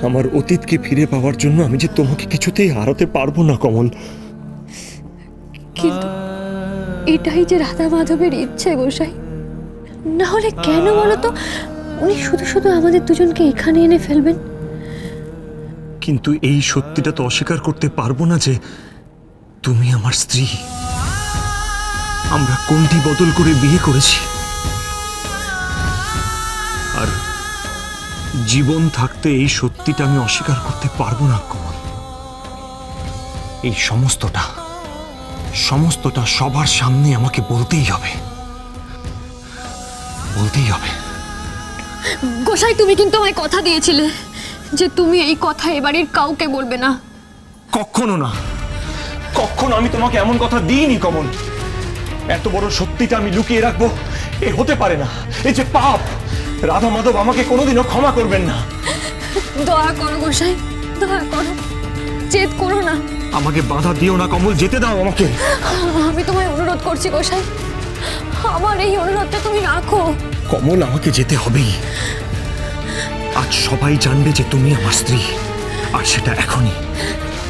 আমার অতীতকে ফিরে পাওয়ার জন্য আমি যে তোমাকে কিছুতেই হারাতে পারবো না কমল। কিন্তু এটাই যে রাধা মাধবের ইচ্ছে গোসাই, না হলে কেন বলো তো উনি শুধু শুধু আমাদের দুজনকে এখানে এনে ফেলবেন? কিন্তু এই সত্যিটা তো অস্বীকার করতে পারবো না যে তুমি আমার স্ত্রী। আমরা কোনটি বদল করে বিয়ে করেছি, আর জীবন থাকতে এই সত্যিটা আমি অস্বীকার করতে পারবো না কমল। এই সমস্তটা সবার সামনে আমাকে বলতেই হবে। গোসাই, তুমি কিন্তু আমায় কথা দিয়েছিলে যে তুমি এই কথা এবাড়ির কাউকে বলবে না। কখনো না, কখনো আমি তোমাকে এমন কথা দিইনি কমল। এত বড় সত্যিটা আমি লুকিয়ে রাখবো এ হতে পারে না। এই যে পাপ, রাধা মাধব আমাকে কোনোদিনও ক্ষমা করবেন না। দয়া করো গোসাই, দয়া করো, জেদ করো না। আমাকে বাধা দিও না কমল, যেতে দাও আমাকে। আমি তোমায় অনুরোধ করছি গোসাই, আমার এই অনুরোধটা তুমি রাখো। কমল, আমাকে যেতে হবেই। আজ সবাই জানবে যে তুমি আমার স্ত্রী, আর সেটা এখনই।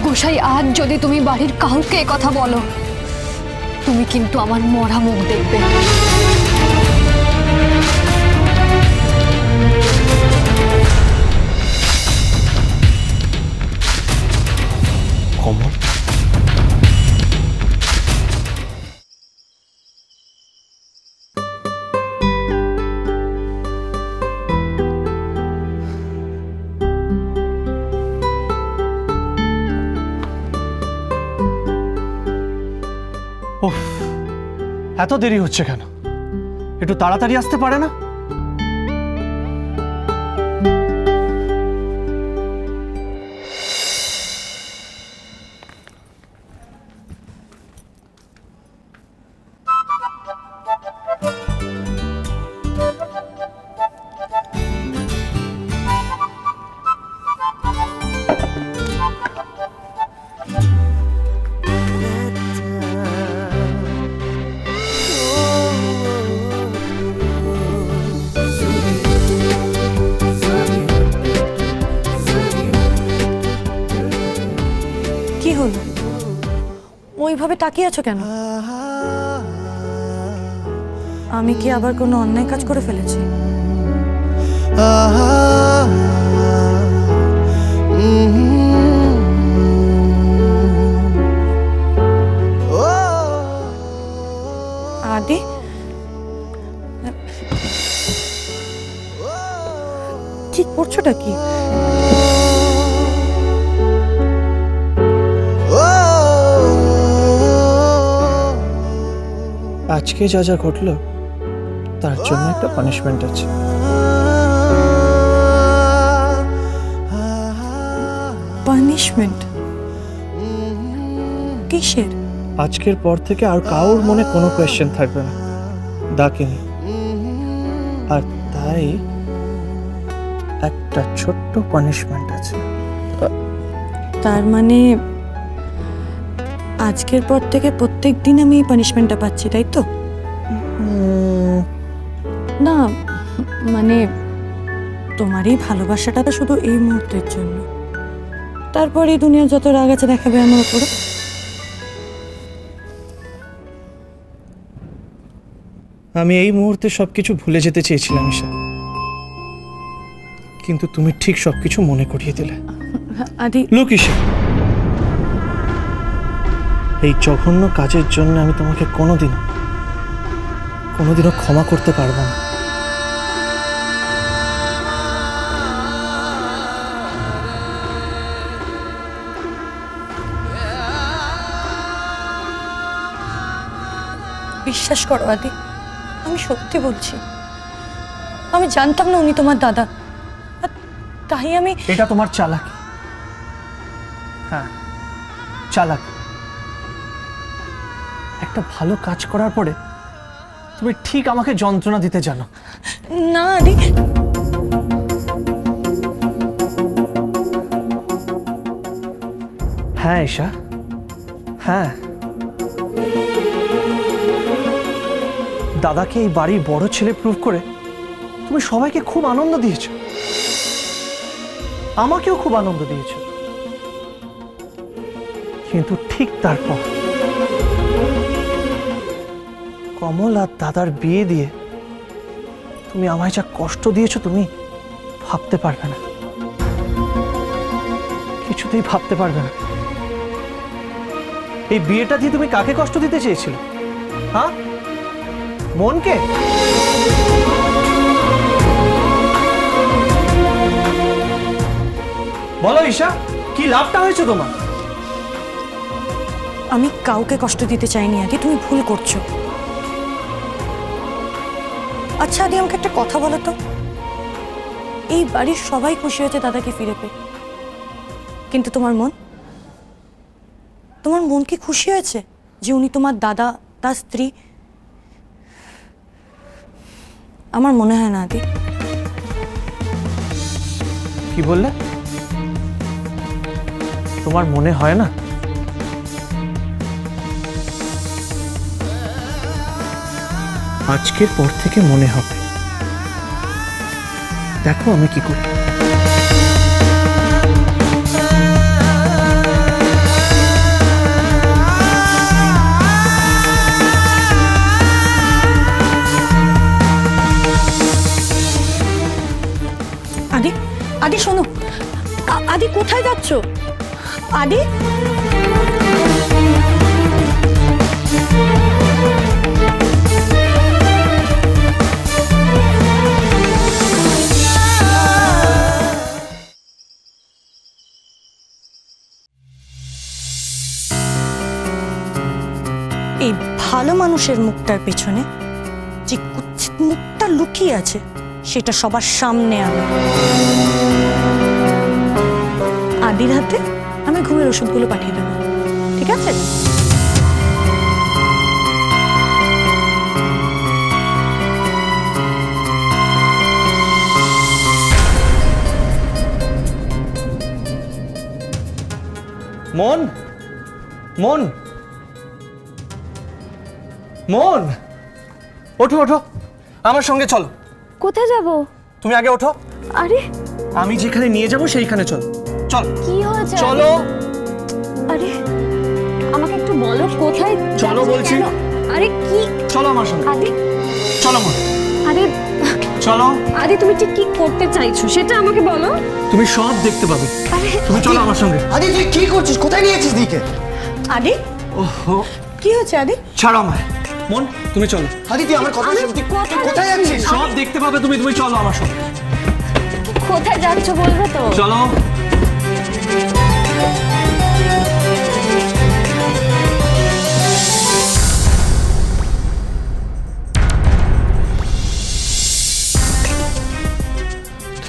গোসাই, আজ যদি তুমি বাড়ির কাউকে কথা বলো, তুমি কিন্তু আমার মরা মুখ দেখবে। কমল, ওফ, এত দেরি হচ্ছে কেন? একটু তাড়াতাড়ি আসতে পারে না? কি হলো? ওইভাবে তাকিয়ে আছো কেন? আমি কি আবার কোনো অন্যায় কাজ করে ফেলেছি? আদি, কি করছোটা কি? আজকে যা যা ঘটলো তার জন্য একটা পানিশমেন্ট আছে। পানিশমেন্ট? কিসের? আজকের পর থেকে আর কারোর মনে কোনো কোয়েশ্চেন থাকবে না দাকিনি, আর তাই একটা ছোট্ট পানিশমেন্ট আছে। তার মানে আজকের পর থেকে প্রত্যেক দিন আমি এই পানিশমেন্টটা পাচ্ছি, তাই তো? না, মানে তোমার এই ভালোবাসাটা তো শুধু এই মুহূর্তের জন্য, তারপর এই দুনিয়ার যত রাগ আছে দেখাবে আমার উপরে। আমি এই মুহূর্তে সবকিছু ভুলে যেতে চেয়েছিলাম ঈশা, কিন্তু তুমি ঠিক সবকিছু মনে করিয়ে দিলে। আদি, লোক ঈশা, এই জঘন্য কাজের জন্য আমি তোমাকে কোনোদিনও ক্ষমা করতে পারবো না। বিশ্বাস করো আদি, আমি সত্যি বলছি। আমি জানতাম না উনি তোমার দাদা, আর তাই আমি। এটা তোমার চালাকি। হ্যাঁ, চালাকি। একটা ভালো কাজ করার পরে তুমি ঠিক আমাকে যন্ত্রণা দিতে জানো। না আদি, হ্যাঁ ঈশা, হ্যাঁ, দাদাকে এই বাড়ির বড় ছেলে প্রুভ করে তুমি সবাইকে খুব আনন্দ দিয়েছো। আমাকেও খুব আনন্দ দিয়েছ, কিন্তু ঠিক তারপর কমল আর দাদার বিয়ে দিয়ে তুমি আমায় যা কষ্ট দিয়েছো তুমি ভাবতে পারবে না, কিছুতেই ভাবতে পারবে না। এই বিয়েটা দিয়ে তুমি কাকে কষ্ট দিতে চেয়েছিলে? হ্যাঁ, মনকে? বলো ঈশা, কি লাভটা হয়েছে তোমার? আমি কাউকে কষ্ট দিতে চাইনি আদি, তুমি ভুল করছো। আচ্ছা আদি, আমাকে একটা কথা বলো তো, এই বাড়ির সবাই খুশি হয়েছে দাদাকে ফিরে পেয়ে, কিন্তু তোমার মন কি খুশি হয়েছে যে উনি তোমার দাদা, তার স্ত্রী? আমার মনে হয় না আদি। কি বললে? তোমার মনে হয় না? আজকের পর থেকে মনে হবে। দেখো আমি কি করি। আদি, আদি শোনো, আদি কোথায় যাচ্ছ? আদি, এই ভালো মানুষের মুখটার পেছনে যে কুৎসিত মুখটা লুকিয়ে আছে সেটা সবার সামনে আনো। আদির হাতে আমি ঘুমের ওষুধগুলো পাঠিয়ে দেবো, ঠিক আছে? মন, মন, মন, ওঠো ওঠো, আমার সঙ্গে চলো। কোথায় যাব? তুমি আগে ওঠো, আরে আমি যেখানে নিয়ে যাব সেইখানে চলো। চল, কি হয়েছে? চলো। আরে আমাকে একটু বলো কোথায় চলো যাচ্ছ, বলছি। কেন? আরে কি? চলো আমার সঙ্গে, আদি, চলো মন, আরে চলো। আদি তুমি ঠিক কি করতে চাইছো সেটা আমাকে বলো। তুমি সব দেখতে পাবে, আরে তুমি চলো আমার সঙ্গে। আদি তুই কি করছিস? কোথায় নিয়েছিস দিকে? আদি, ওহো, কি হয়েছে আদি? ছাড়ো আমায়। মন, তুমি চলো। আদি তুই আমার কথা আমি শোন, তুই কোথায় কোথায় যাচ্ছি? যাচ্ছিস? সব দেখতে পাবে তুমি, তুমি চলো আমার সঙ্গে। কোথায় যাচ্ছ বলবে তো? চলো।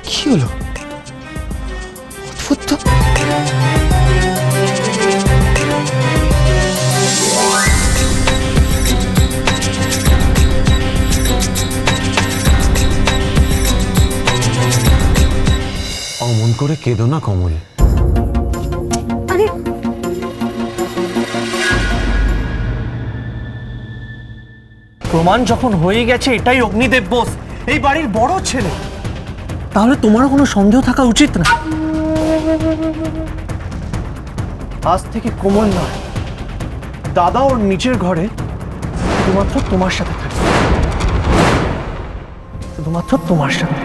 কি হলো? অদ্ভুত তো। অমন করে কেঁদো না কমল। আরে প্রমাণ যখন হয়ে গেছে এটাই অগ্নিদেব বোস, এই বাড়ির বড় ছেলে, তাহলে তোমারও কোনো সন্দেহ থাকা উচিত না। আজ থেকে কোমল নয়, দাদা ওর নিজের ঘরে শুধুমাত্র তোমার সাথে থাকবে, শুধুমাত্র তোমার সাথে।